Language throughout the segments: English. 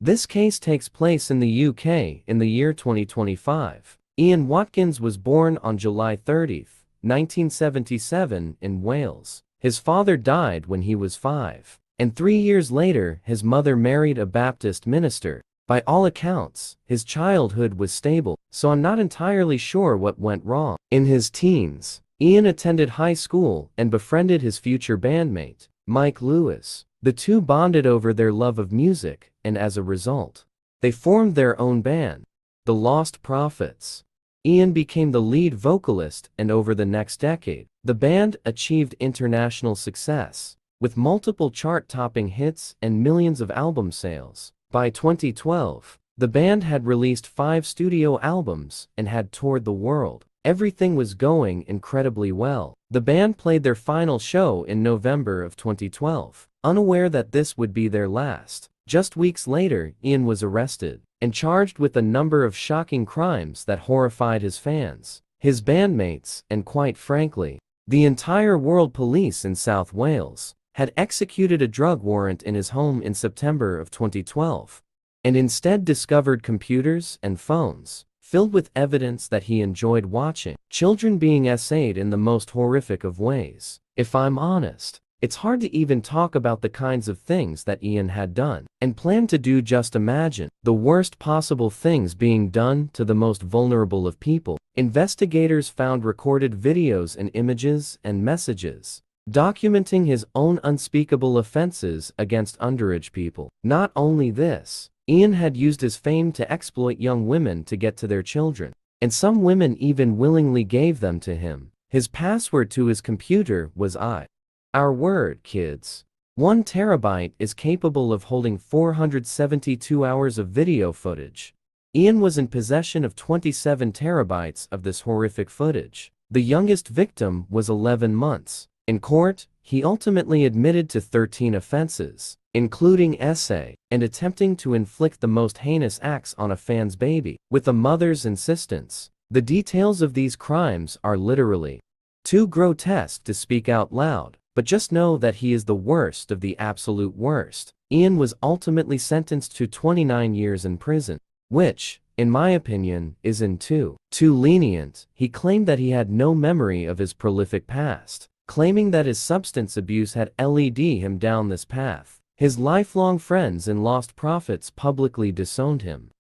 This case takes place in the UK in the year 2025. Ian Watkins was born on July 30, 1977 in Wales. His father died when he was 5, and 3 years later his mother married a Baptist minister. By all accounts, his childhood was stable, so I'm not entirely sure what went wrong. In his teens, Ian attended high school and befriended his future bandmate, Mike Lewis. The two bonded over their love of music, and as a result, they formed their own band, the Lostprophets. Ian became the lead vocalist, and over the next decade, the band achieved international success, with multiple chart-topping hits and millions of album sales. By 2012, the band had released 5 studio albums and had toured the world. Everything was going incredibly well. The band played their final show in November of 2012, unaware that this would be their last. Just weeks later, Ian was arrested and charged with a number of shocking crimes that horrified his fans, his bandmates, and quite frankly, the entire world. Police in South Wales had executed a drug warrant in his home in September of 2012, and instead discovered computers and phones filled with evidence that he enjoyed watching children being essayed in the most horrific of ways. If I'm honest, it's hard to even talk about the kinds of things that Ian had done and planned to do. Just imagine the worst possible things being done to the most vulnerable of people. Investigators found recorded videos and images and messages documenting his own unspeakable offenses against underage people. Not only this, Ian had used his fame to exploit young women to get to their children, and some women even willingly gave them to him. His password to his computer was Our word, kids. 1 terabyte is capable of holding 472 hours of video footage. Ian was in possession of 27 terabytes of this horrific footage. The youngest victim was 11 months. In court, he ultimately admitted to 13 offenses, including essay and attempting to inflict the most heinous acts on a fan's baby, with a mother's insistence. The details of these crimes are literally too grotesque to speak out loud, but just know that he is the worst of the absolute worst. Ian was ultimately sentenced to 29 years in prison, which, in my opinion, isn't too lenient. He claimed that he had no memory of his prolific past, claiming that his substance abuse had led him down this path. His lifelong friends in Lostprophets publicly disowned him,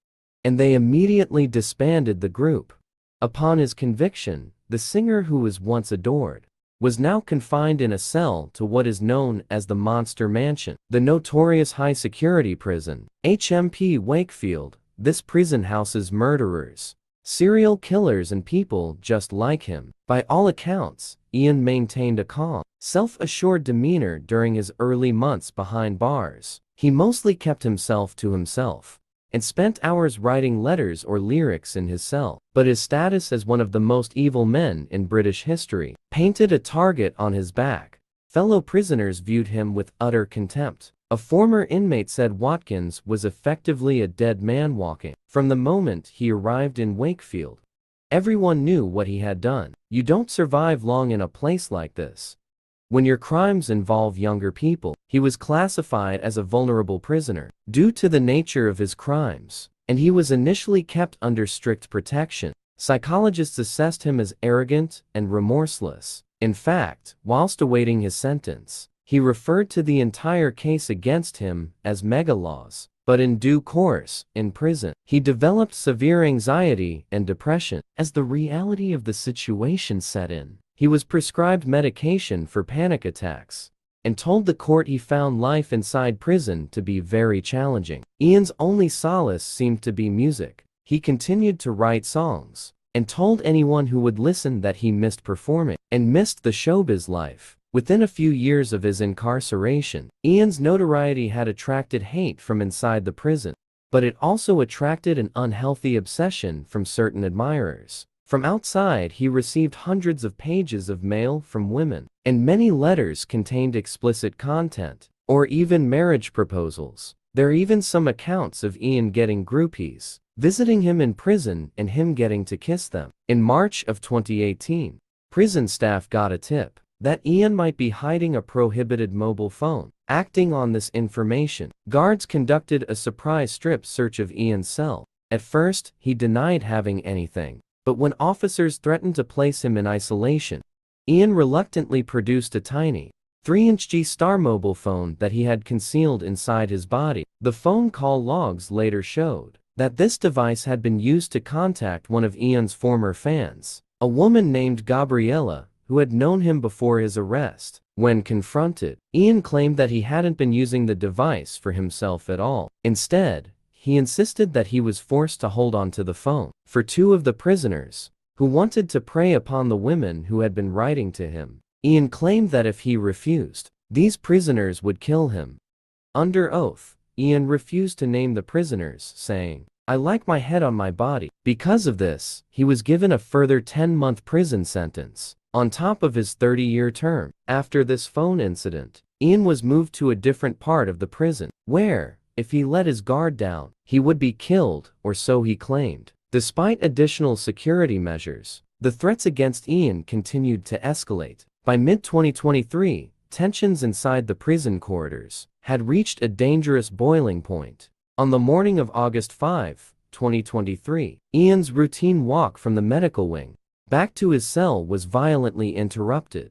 and they immediately disbanded the group. Upon his conviction, the singer, who was once adored, was now confined in a cell to what is known as the Monster Mansion, the notorious high-security prison, HMP Wakefield. This prison houses murderers, serial killers, and people just like him. By all accounts, Ian maintained a calm, self-assured demeanor during his early months behind bars. He mostly kept himself to himself and spent hours writing letters or lyrics in his cell. But his status as one of the most evil men in British history painted a target on his back. Fellow prisoners viewed him with utter contempt. A former inmate said Watkins was effectively a dead man walking. From the moment he arrived in Wakefield, everyone knew what he had done. You don't survive long in a place like this. When your crimes involve younger people, he was classified as a vulnerable prisoner due to the nature of his crimes, and he was initially kept under strict protection. Psychologists assessed him as arrogant and remorseless. In fact, whilst awaiting his sentence, he referred to the entire case against him as megalaws. But in due course, in prison, he developed severe anxiety and depression. As the reality of the situation set in, he was prescribed medication for panic attacks and told the court he found life inside prison to be very challenging. Ian's only solace seemed to be music. He continued to write songs and told anyone who would listen that he missed performing and missed the showbiz life. Within a few years of his incarceration, Ian's notoriety had attracted hate from inside the prison, but it also attracted an unhealthy obsession from certain admirers. From outside, he received hundreds of pages of mail from women, and many letters contained explicit content, or even marriage proposals. There are even some accounts of Ian getting groupies visiting him in prison and him getting to kiss them. In March of 2018, prison staff got a tip that Ian might be hiding a prohibited mobile phone Acting on this information, guards conducted a surprise strip search of Ian's cell. At first, he denied having anything, but when officers threatened to place him in isolation, Ian reluctantly produced a tiny 3-inch G-Star mobile phone that he had concealed inside his body. The phone call logs later showed that this device had been used to contact one of Ian's former fans, a woman named Gabriella, who had known him before his arrest. When confronted, Ian claimed that he hadn't been using the device for himself at all. Instead, he insisted that he was forced to hold on to the phone for 2 of the prisoners, who wanted to prey upon the women who had been writing to him. Ian claimed that if he refused, these prisoners would kill him. Under oath, Ian refused to name the prisoners, saying, "I like my head on my body." Because of this, he was given a further 10-month prison sentence, on top of his 30-year term. After this phone incident, Ian was moved to a different part of the prison, where, if he let his guard down, he would be killed, or so he claimed. Despite additional security measures, the threats against Ian continued to escalate. By mid-2023, tensions inside the prison corridors had reached a dangerous boiling point. On the morning of August 5, 2023, Ian's routine walk from the medical wing back to his cell was violently interrupted.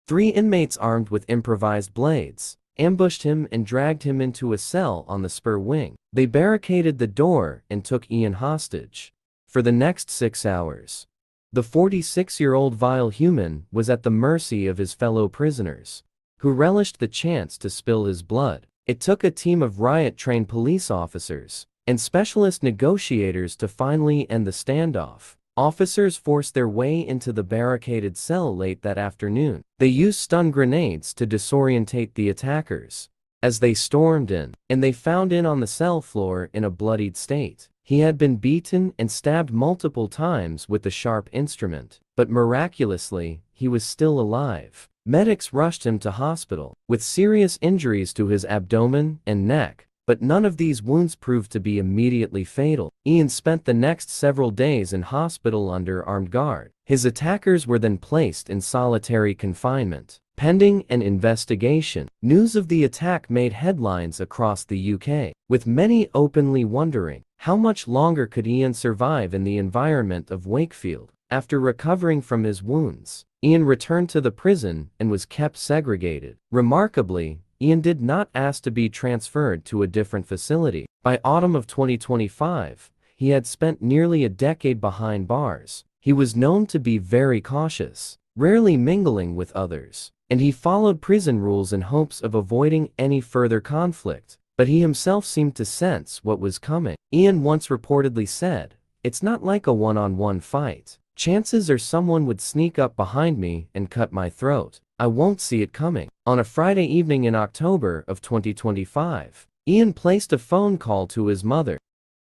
3 inmates armed with improvised blades ambushed him and dragged him into a cell on the spur wing. They barricaded the door and took Ian hostage. For the next 6 hours, the 46-year-old vile human was at the mercy of his fellow prisoners, who relished the chance to spill his blood. It took a team of riot-trained police officers and specialist negotiators to finally end the standoff. Officers forced their way into the barricaded cell late that afternoon. They used stun grenades to disorientate the attackers as they stormed in, and they found Ian on the cell floor in a bloodied state. He had been beaten and stabbed multiple times with the sharp instrument, but miraculously, he was still alive. Medics rushed him to hospital with serious injuries to his abdomen and neck, but none of these wounds proved to be immediately fatal. Ian spent the next several days in hospital under armed guard. His attackers were then placed in solitary confinement, pending an investigation. News of the attack made headlines across the UK, with many openly wondering, how much longer could Ian survive in the environment of Wakefield? After recovering from his wounds, Ian returned to the prison and was kept segregated. Remarkably, Ian did not ask to be transferred to a different facility. By autumn of 2025, he had spent nearly a decade behind bars. He was known to be very cautious, rarely mingling with others, and he followed prison rules in hopes of avoiding any further conflict. But he himself seemed to sense what was coming. Ian once reportedly said, "It's not like a one-on-one fight. Chances are someone would sneak up behind me and cut my throat. I won't see it coming." On a Friday evening in October of 2025, Ian placed a phone call to his mother.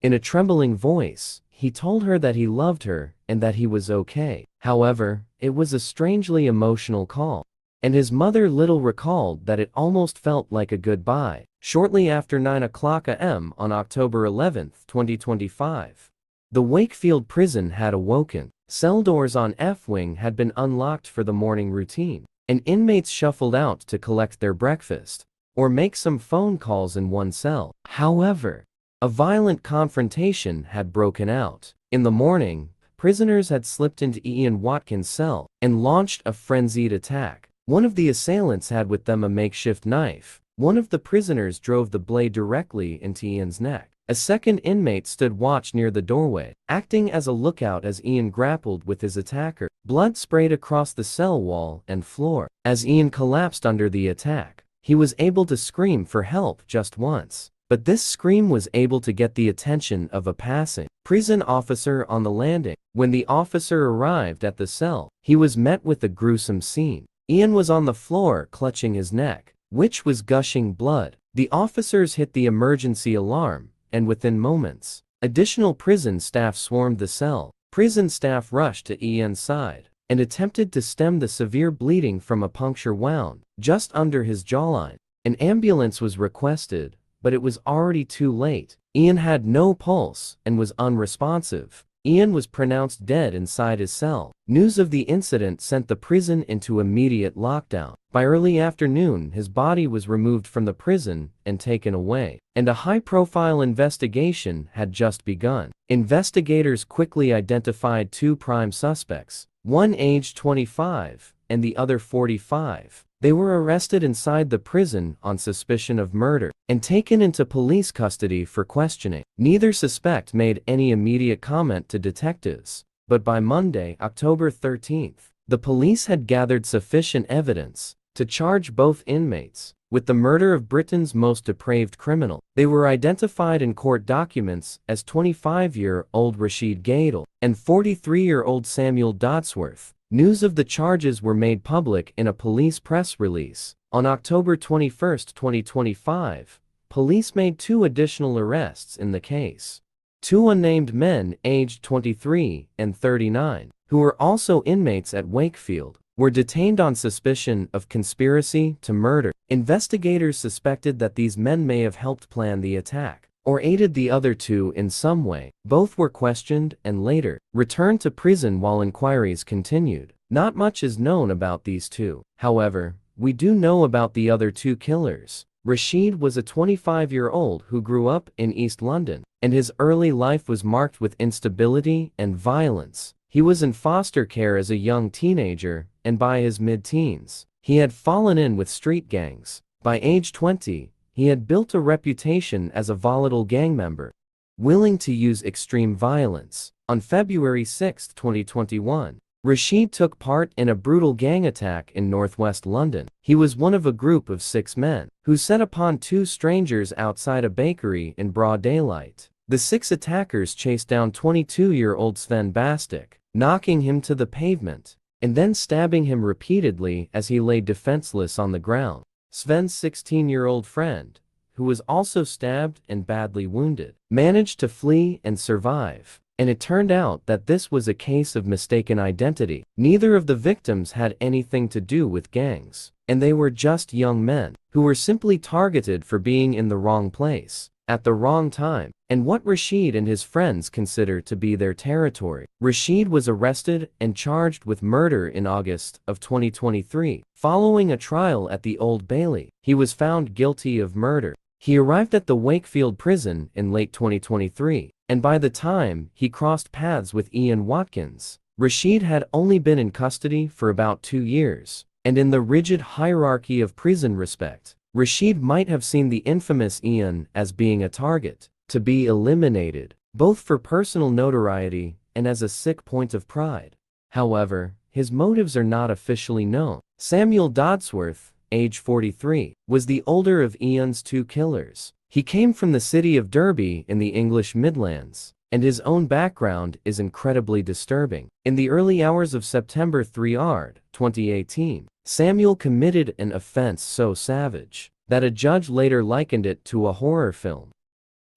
In a trembling voice, he told her that he loved her and that he was okay. However, it was a strangely emotional call, and his mother little recalled that it almost felt like a goodbye. Shortly after 9 a.m. on October 11, 2025, the Wakefield prison had awoken. Cell doors on F-wing had been unlocked for the morning routine, and inmates shuffled out to collect their breakfast or make some phone calls in one cell. However, a violent confrontation had broken out. In the morning, prisoners had slipped into Ian Watkins' cell and launched a frenzied attack. One of the assailants had with them a makeshift knife. One of the prisoners drove the blade directly into Ian's neck. A second inmate stood watch near the doorway, acting as a lookout as Ian grappled with his attacker. Blood sprayed across the cell wall and floor. As Ian collapsed under the attack, he was able to scream for help just once. But this scream was able to get the attention of a passing prison officer on the landing. When the officer arrived at the cell, he was met with a gruesome scene. Ian was on the floor clutching his neck, which was gushing blood. The officers hit the emergency alarm, and within moments, additional prison staff swarmed the cell. Prison staff rushed to Ian's side and attempted to stem the severe bleeding from a puncture wound just under his jawline. An ambulance was requested, but it was already too late. Ian had no pulse and was unresponsive. Ian was pronounced dead inside his cell. News of the incident sent the prison into immediate lockdown. By early afternoon, his body was removed from the prison and taken away, and a high-profile investigation had just begun. Investigators quickly identified two prime suspects, one aged 25 and the other 45. They were arrested inside the prison on suspicion of murder and taken into police custody for questioning. Neither suspect made any immediate comment to detectives, but by Monday, October 13th, the police had gathered sufficient evidence to charge both inmates with the murder of Britain's most depraved criminal. They were identified in court documents as 25-year-old Rashid Gadel and 43-year-old Samuel Dodsworth. News of the charges were made public in a police press release. On October 21, 2025, police made two additional arrests in the case. Two unnamed men aged 23 and 39, who were also inmates at Wakefield, were detained on suspicion of conspiracy to murder. Investigators suspected that these men may have helped plan the attack or aided the other two in some way. Both were questioned and later returned to prison while inquiries continued. Not much is known about these two. However, we do know about the other two killers. Rashid was a 25-year-old who grew up in East London, and his early life was marked with instability and violence. He was in foster care as a young teenager, and by his mid-teens, he had fallen in with street gangs. By age 20, he had built a reputation as a volatile gang member, willing to use extreme violence. On February 6, 2021, Rashid took part in a brutal gang attack in northwest London. He was one of a group of 6 men who set upon 2 strangers outside a bakery in broad daylight. The 6 attackers chased down 22-year-old Sven Bastic, knocking him to the pavement, and then stabbing him repeatedly as he lay defenseless on the ground. Sven's 16-year-old friend, who was also stabbed and badly wounded, managed to flee and survive, and it turned out that this was a case of mistaken identity. Neither of the victims had anything to do with gangs, and they were just young men who were simply targeted for being in the wrong place at the wrong time, and what Rashid and his friends consider to be their territory. Rashid was arrested and charged with murder in August of 2023. Following a trial at the Old Bailey, he was found guilty of murder. He arrived at the Wakefield prison in late 2023, and by the time he crossed paths with Ian Watkins, Rashid had only been in custody for about 2 years, and in the rigid hierarchy of prison respect, Rashid might have seen the infamous Ian as being a target to be eliminated, both for personal notoriety and as a sick point of pride. However, his motives are not officially known. Samuel Dodsworth, age 43, was the older of Ian's 2 killers. He came from the city of Derby in the English Midlands, and his own background is incredibly disturbing. In the early hours of September 3, 2018, Samuel committed an offense so savage that a judge later likened it to a horror film.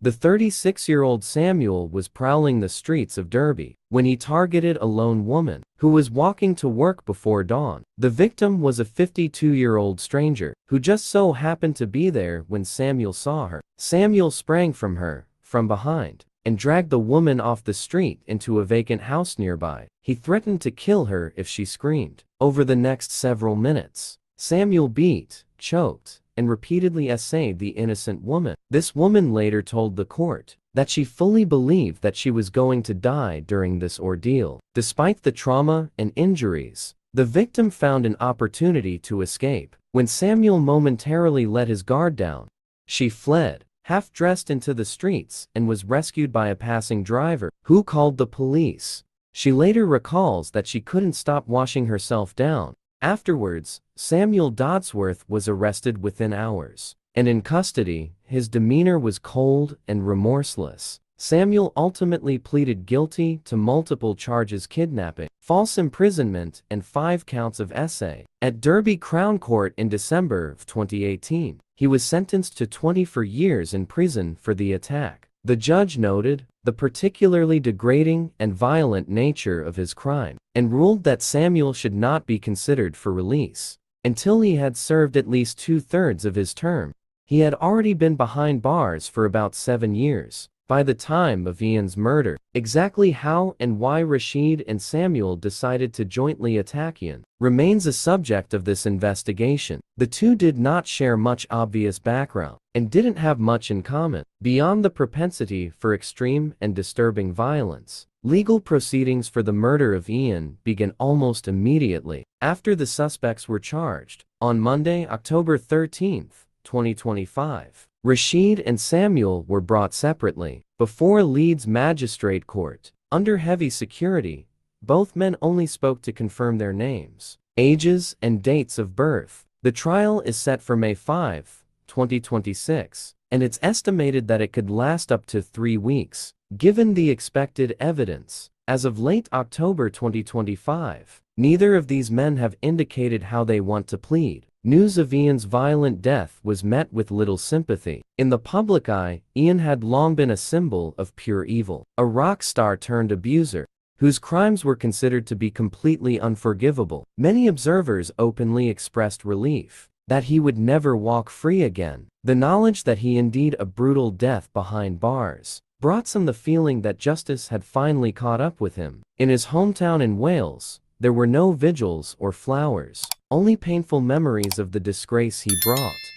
The 36-year-old Samuel was prowling the streets of Derby when he targeted a lone woman who was walking to work before dawn. The victim was a 52-year-old stranger who just so happened to be there when Samuel saw her. Samuel sprang from her from behind and dragged the woman off the street into a vacant house nearby. He threatened to kill her if she screamed. Over the next several minutes, Samuel beat, choked, and repeatedly essayed the innocent woman. This woman later told the court that she fully believed that she was going to die during this ordeal. Despite the trauma and injuries, the victim found an opportunity to escape. When Samuel momentarily let his guard down, she fled, half-dressed, into the streets and was rescued by a passing driver, who called the police. She later recalls that she couldn't stop washing herself down. Afterwards, Samuel Dodsworth was arrested within hours, and in custody, his demeanor was cold and remorseless. Samuel ultimately pleaded guilty to multiple charges: kidnapping, false imprisonment, and 5 counts of essay. At Derby Crown Court in December of 2018, he was sentenced to 24 years in prison for the attack. The judge noted the particularly degrading and violent nature of his crime, and ruled that Samuel should not be considered for release until he had served at least 2/3 of his term. He had already been behind bars for about 7 years, by the time of Ian's murder. Exactly how and why Rashid and Samuel decided to jointly attack Ian remains a subject of this investigation. The two did not share much obvious background and didn't have much in common beyond the propensity for extreme and disturbing violence. Legal proceedings for the murder of Ian began almost immediately after the suspects were charged. On Monday, October 13, 2025, Rashid and Samuel were brought separately before Leeds Magistrate Court. Under heavy security, both men only spoke to confirm their names, ages, and dates of birth. The trial is set for May 5, 2026, and it's estimated that it could last up to 3 weeks. Given the expected evidence, as of late October 2025, neither of these men have indicated how they want to plead. News of Ian's violent death was met with little sympathy. In the public eye, Ian had long been a symbol of pure evil, a rock star turned abuser, whose crimes were considered to be completely unforgivable. Many observers openly expressed relief that he would never walk free again. The knowledge that he indeed a brutal death behind bars brought some the feeling that justice had finally caught up with him. In his hometown in Wales, there were no vigils or flowers, only painful memories of the disgrace he brought.